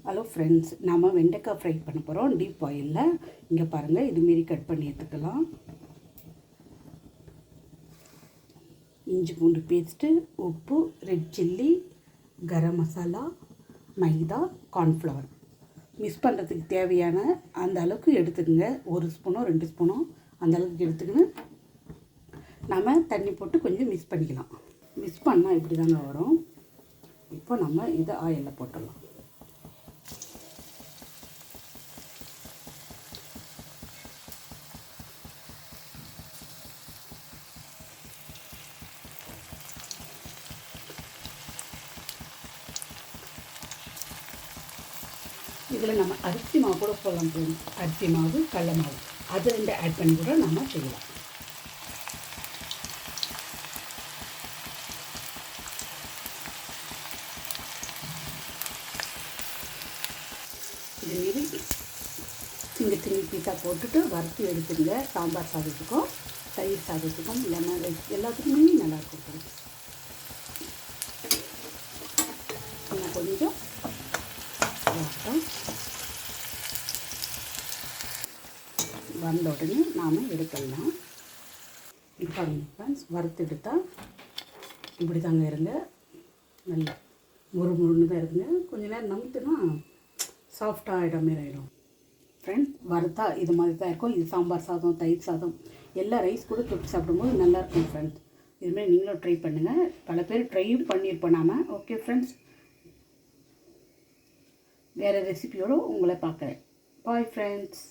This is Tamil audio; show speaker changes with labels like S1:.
S1: ஹலோ ஃப்ரெண்ட்ஸ், நாம் வெண்டைக்காய் ஃப்ரை பண்ண போகிறோம் டீப் ஆயிலில். இங்கே பாருங்கள், இதுமாரி கட் பண்ணி எடுத்துக்கலாம். இஞ்சி பூண்டு பேஸ்ட்டு, உப்பு, ரெட் சில்லி, கரம் மசாலா, மைதா, கார்ன்ஃப்ளவர். மிக்ஸ் பண்ணுறதுக்கு தேவையான அந்த அளவுக்கு எடுத்துக்கோங்க. 1 ஸ்பூனோ 2 ஸ்பூனோ அந்த அளவுக்கு எடுத்துக்கின்னு நம்ம தண்ணி போட்டு கொஞ்சம் மிக்ஸ் பண்ணிக்கலாம். மிக்ஸ் பண்ணால் இப்படி தாங்க வரும். இப்போ நம்ம இதை ஆயிலில் போட்டுடலாம். இதில் நம்ம அரிசி மாவு கூட போடலாம் போதும். அரிசி மாவு, கடலை மாவு அது 2 ஆட் பண்ணி கூட நம்ம செய்யலாம். இதுமாரி சின்ன பீஸாக போட்டுட்டு வறுத்து எடுத்துங்க. சாம்பார் சாதத்துக்கும் தயிர் சாதத்துக்கும் லெமன் ரைஸ் எல்லாத்துக்குமே நல்லாயிருக்கும். இன்னும் கொஞ்சம் வந்த உடனே நாம் எடுக்கலாம். இப்போ ஃப்ரெண்ட்ஸ், வறுத்து எடுத்தால் இப்படி தாங்க இருங்க. நல்லா முறுமுறுன்னு தான் இருக்குங்க. கொஞ்சம் நேரம் நமுத்துனா சாஃப்டாக ஆகிடும் மாரி ஆகிடும். ஃப்ரெண்ட்ஸ், வறுத்தா இது மாதிரி தான் இருக்கும். இது சாம்பார் சாதம், தயிர் சாதம் எல்லா ரைஸ் கூட தொட்டு சாப்பிடும்போது நல்லாயிருக்கும் ஃப்ரெண்ட்ஸ். இதுமாதிரி நீங்களும் ட்ரை பண்ணுங்கள். பல பேர் ட்ரையும் பண்ணியிருப்போம் நாம். ஓகே ஃப்ரெண்ட்ஸ், வேறு ரெசிபியோடு உங்களை பார்க்குறேன். Bye friends.